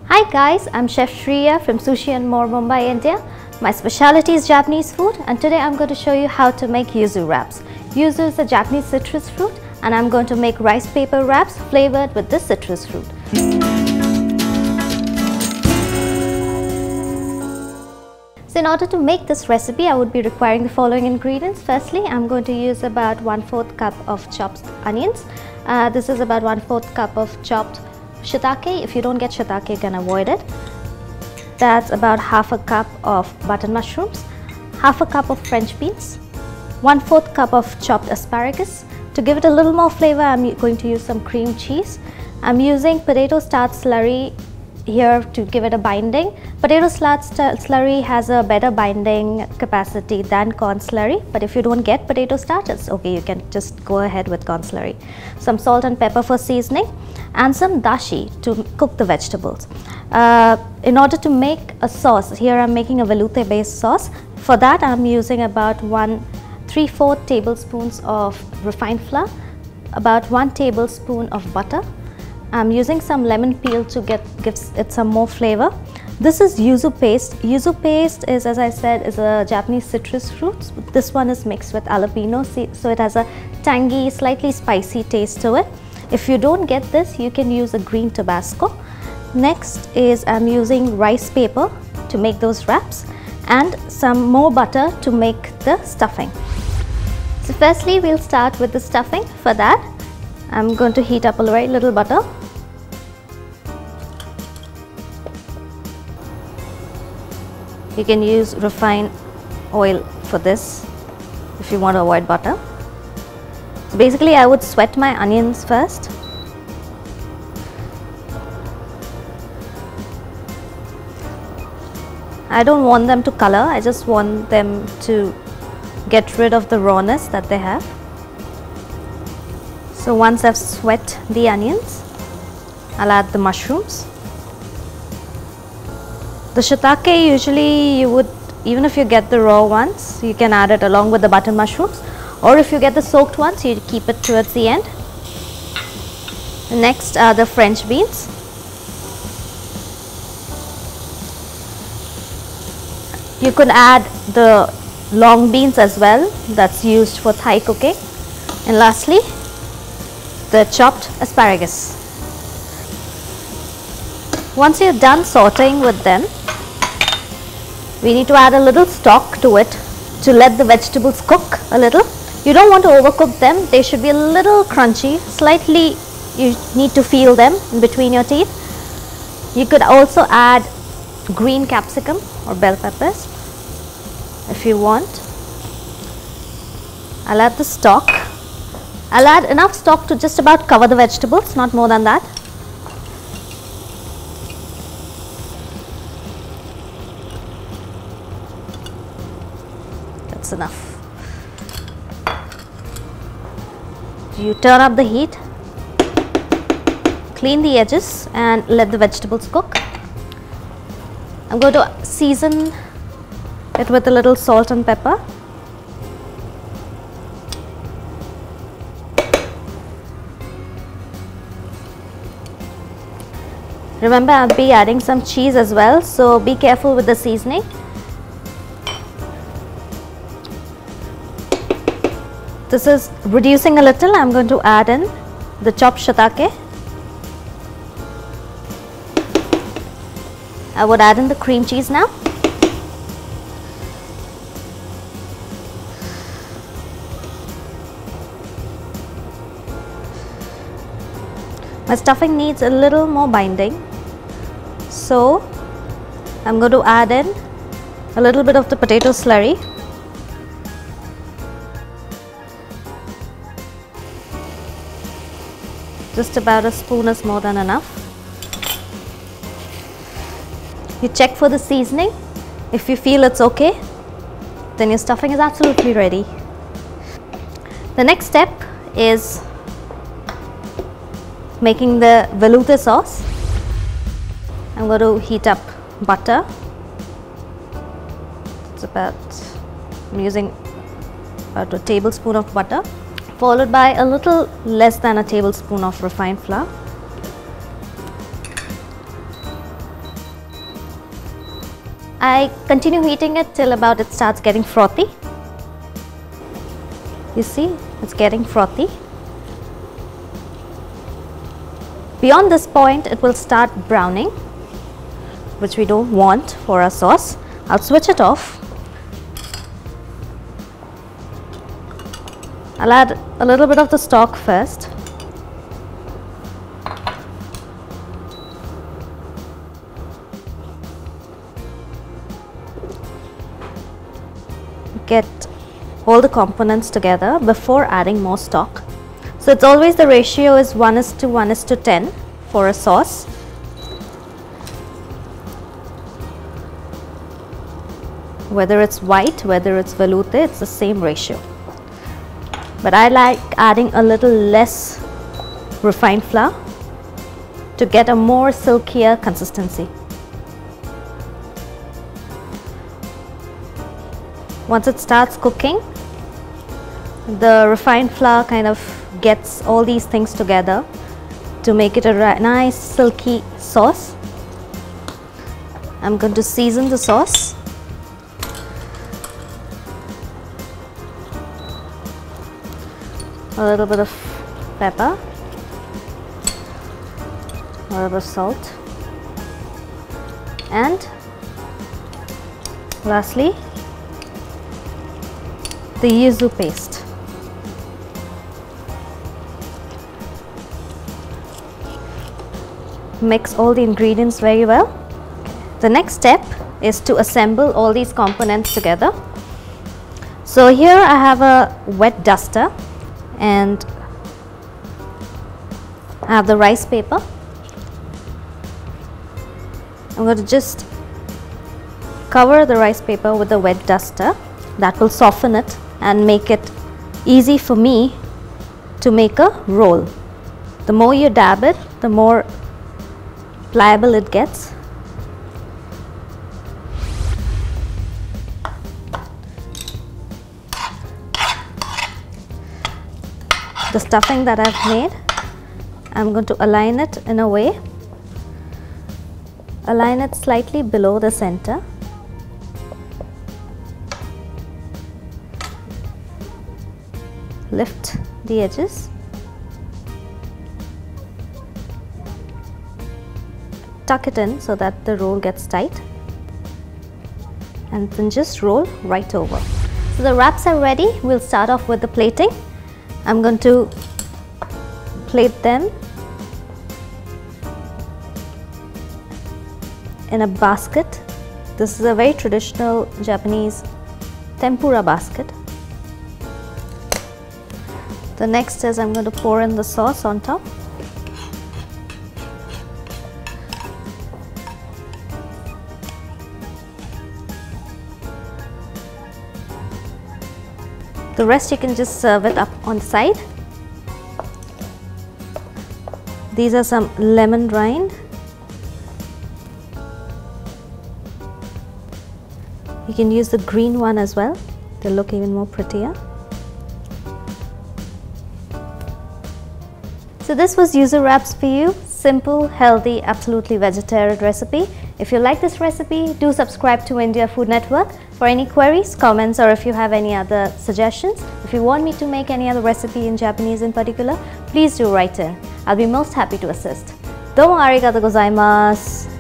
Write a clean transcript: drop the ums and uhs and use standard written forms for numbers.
Hi guys, I'm Chef Shreeya from Sushi and More, Mumbai, India. My specialty is Japanese food and today I'm going to show you how to make yuzu wraps. Yuzu is a Japanese citrus fruit and I'm going to make rice paper wraps flavored with this citrus fruit. So in order to make this recipe, I would be requiring the following ingredients. Firstly, I'm going to use about 1/4 cup of chopped onions. This is about 1/4 cup of chopped shiitake. If you don't get shiitake, you can avoid it. That's about half a cup of button mushrooms, half a cup of French beans, 1/4 cup of chopped asparagus. To give it a little more flavor, I'm going to use some cream cheese. I'm using potato starch slurry here to give it a binding. Potato starch slurry has a better binding capacity than corn slurry, but if you don't get potato starch, it's okay, you can just go ahead with corn slurry. Some salt and pepper for seasoning and some dashi to cook the vegetables. In order to make a sauce, here I'm making a veloute based sauce. For that I'm using about 3/4 tablespoons of refined flour, about 1 tablespoon of butter. I'm using some lemon peel to give it some more flavor. This is yuzu paste. Yuzu paste is, as I said, is a Japanese citrus fruit. This one is mixed with jalapeno, so it has a tangy, slightly spicy taste to it. If you don't get this, you can use a green Tabasco. Next is I'm using rice paper to make those wraps and some more butter to make the stuffing. So firstly, we'll start with the stuffing. For that, I'm going to heat up a very little butter. You can use refined oil for this if you want to avoid butter. So basically, I would sweat my onions first. I don't want them to color, I just want them to get rid of the rawness that they have. So once I've sweat the onions, I'll add the mushrooms. The shiitake, usually you would, even if you get the raw ones, you can add it along with the button mushrooms, or if you get the soaked ones, you keep it towards the end. Next are the French beans. You could add the long beans as well, that's used for Thai cooking. And lastly, the chopped asparagus. Once you're done sauteing with them, we need to add a little stock to it to let the vegetables cook a little. You don't want to overcook them, they should be a little crunchy, slightly, you need to feel them in between your teeth. You could also add green capsicum or bell peppers if you want. I'll add the stock. I'll add enough stock to just about cover the vegetables, not more than that. That's enough. You turn up the heat, clean the edges and let the vegetables cook. I'm going to season it with a little salt and pepper. Remember, I'll be adding some cheese as well, so be careful with the seasoning. This is reducing a little. I'm going to add in the chopped shiitake. I would add in the cream cheese now. My stuffing needs a little more binding, so I'm going to add in a little bit of the potato slurry. Just about a spoon is more than enough. You check for the seasoning. If you feel it's okay, then your stuffing is absolutely ready. The next step is making the veloute sauce. I'm going to heat up butter. It's about, I'm using about a tablespoon of butter, followed by a little less than a tablespoon of refined flour. I continue heating it till about it starts getting frothy. You see, it's getting frothy. Beyond this point, it will start browning, which we don't want for our sauce. I'll switch it off. I'll add a little bit of the stock first. Get all the components together before adding more stock. So it's always the ratio is 1:1:10 for a sauce. Whether it's white, whether it's veloute, it's the same ratio. But I like adding a little less refined flour to get a more silkier consistency. Once it starts cooking, the refined flour kind of gets all these things together to make it a nice silky sauce. I'm going to season the sauce. A little bit of pepper, a little bit of salt, and lastly the yuzu paste. Mix all the ingredients very well. The next step is to assemble all these components together. So here I have a wet duster and I have the rice paper. I'm going to just cover the rice paper with the wet duster. That will soften it and make it easy for me to make a roll. The more you dab it, the more pliable it gets. The stuffing that I've made, I'm going to align it in a way. Align it slightly below the center. Lift the edges. Tuck it in so that the roll gets tight. And then just roll right over. So the wraps are ready. We'll start off with the plating. I'm going to plate them in a basket. This is a very traditional Japanese tempura basket. The next is I'm going to pour in the sauce on top. The rest you can just serve it up on the side. These are some lemon rind. You can use the green one as well. They'll look even more prettier. So this was Yuzu Wraps for you. Simple, healthy, absolutely vegetarian recipe. If you like this recipe, do subscribe to India Food Network. For any queries, comments, or if you have any other suggestions, if you want me to make any other recipe in Japanese in particular, please do write in. I'll be most happy to assist. Domo arigatou gozaimasu.